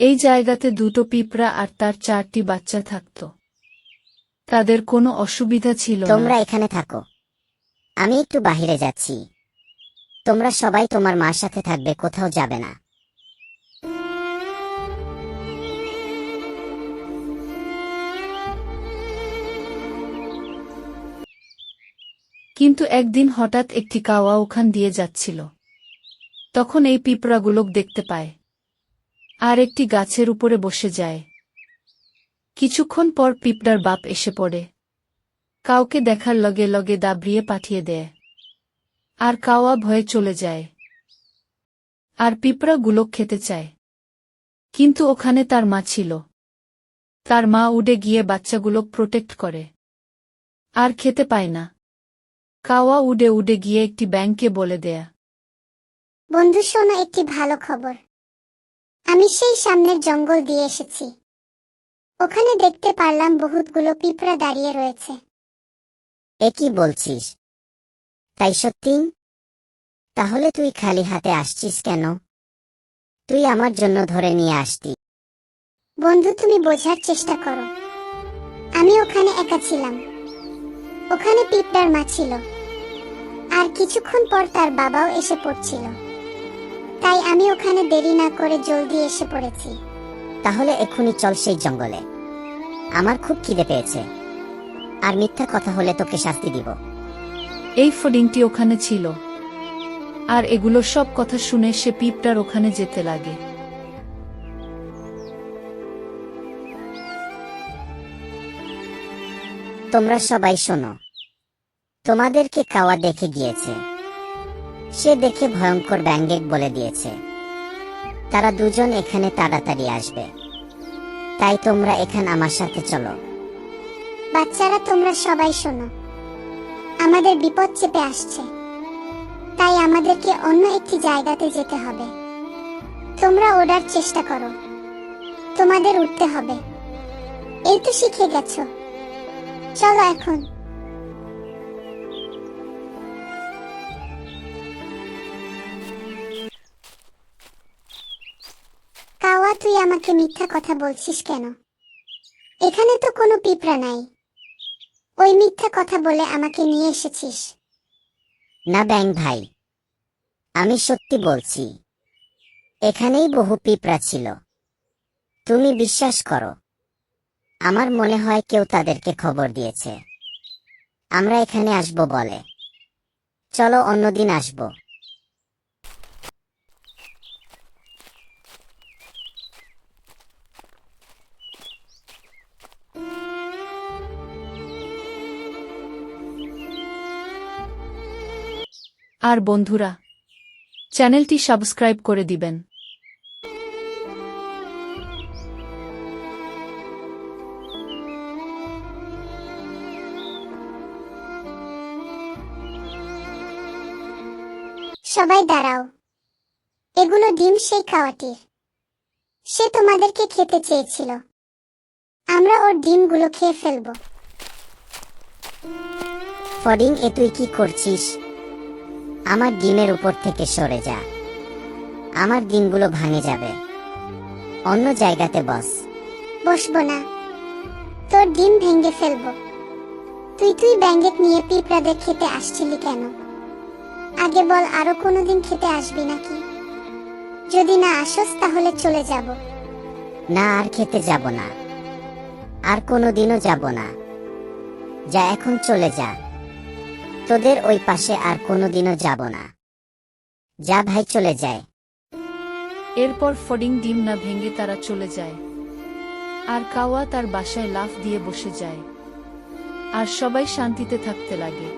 এই জায়গাতে দুটো পিঁপড়া আর তার 4টি বাচ্চা থাকত। তাদের কোনো অসুবিধা ছিল না। তোমরা এখানে থাকো, আমি একটু বাহিরে যাচ্ছি। তোমরা সবাই তোমার মার সাথে থাকবে, কোথাও যাবে না। কিন্তু একদিন হঠাৎ একটি কাওয়া ওখান দিয়ে যাচ্ছিল। তখন এই পিঁপড়াগুলো দেখতে পায় আর একটি গাছের উপরে বসে যায়। কিছুক্ষণ পর পিঁপড়ার বাপ এসে পড়ে, কাউকে দেখার লগে লগে দাবড়িয়ে পাঠিয়ে দেয়, আর কাওয়া ভয়ে চলে যায়। আর পিঁপড়াগুলো খেতে চায়, কিন্তু ওখানে তার মা ছিল। তার মা উড়ে গিয়ে বাচ্চাগুলো প্রোটেক্ট করে, আর খেতে পায় না। কাওয়া উড়ে উড়ে গিয়ে একটি ব্যাঙকে বলে দেয়া, বন্ধু শোনো, একটি ভালো খবর। আমি সেই সামনের জঙ্গল দিয়ে এসেছি। ওখানে দেখতে পারলাম বহুতগুলো পিঁপড়া দাঁড়িয়ে রয়েছে। এ কি বলছিস? তাই সত্যি? তাহলে তুই খালি হাতে আসছিস কেন? তুই আমার জন্য ধরে নিয়ে আসতি। বন্ধু, তুমি বোঝার চেষ্টা করো। আমি ওখানে একা ছিলাম। ওখানে পিঁপড়ার মা ছিল, আর কিছুক্ষণ পর তার বাবাও এসে পড়ছিল। তাই আমি ওখানে দেরি না করে জলদি এসে পড়েছি। তাহলে এক্ষুনি চল সেই জঙ্গলে। আমার খুব খিদে পেয়েছে, আর মিথ্যা কথা হলে তোকে শাস্তি দিব। এই ফডিংটি ওখানে ছিল, আর এগুলো সব কথা শুনে সে পিঁপড়ার ওখানে যেতে লাগে। তোমরা সবাই শোনো, তোমাদেরকে কাওয়া দেখে গিয়েছে। সে দেখে ভয়ঙ্কর ব্যাঙেক বলে দিয়েছে তারা দুজন এখানে তাড়াতাড়ি আসবে। তাই তোমরা এখানে আমার সাথে চলো। বাচ্চারা, তোমরা সবাই শোনো, আমাদের বিপদ চেপে আসছে। তাই আমাদেরকে অন্য একটি জায়গাতে যেতে হবে। তোমরা ওড়ার চেষ্টা করো, তোমাদের উঠতে হবে। এই তো শিখে গেছো, চলো এখন। কাওয়া, তুই আমাকে মিথ্যা কথা বলছিস কেন? এখানে তো কোনো পিঁপড়া নাই। ওই মিথ্যা কথা বলে আমাকে নিয়ে এসেছিস। না ব্যাঙ ভাই, আমি সত্যি বলছি। এখানেই বহু পিঁপড়া ছিল। তুমি বিশ্বাস করো, আমার মনে হয় কেউ তাদেরকে খবর দিয়েছে আমরা এখানে আসব বলে। চলো অন্যদিন আসব। আর বন্ধুরা, চ্যানেলটি সাবস্ক্রাইব করে দিবেন। সবাই দাঁড়াও। এগুলো ডিম সেই কাওয়াটির। সে তোমাদেরকে খেতে চেয়েছিল। আমরা ওর ডিমগুলো খেয়ে ফেলবো। ফডিং, এ তুই কি করছিস? আমার ডিমের উপর থেকে সরে যা। আমার ডিমগুলো ভাঙে যাবে। অন্য জায়গাতে বস। বসবো না, তোর ডিম ভেঙে ফেলবো। তুই ব্যাঙেক নিয়ে পিঁপড়াদের খেতে আসছিলি কেন? আগে বল, আরো কোনোদিন খেতে আসবি নাকি? যদি না আসস তাহলে চলে যাব। না, আর খেতে যাব না, আর কোনোদিনও যাব না। যা, এখন চলে যা। তোদের ওই পাশে আর কোনোদিনও যাব না। যা ভাই, চলে যায়। এরপর ফডিং ডিম না ভেঙে তারা চলে যায়, আর কাওয়া তার বাসায় লাফ দিয়ে বসে যায়, আর সবাই শান্তিতে থাকতে লাগে।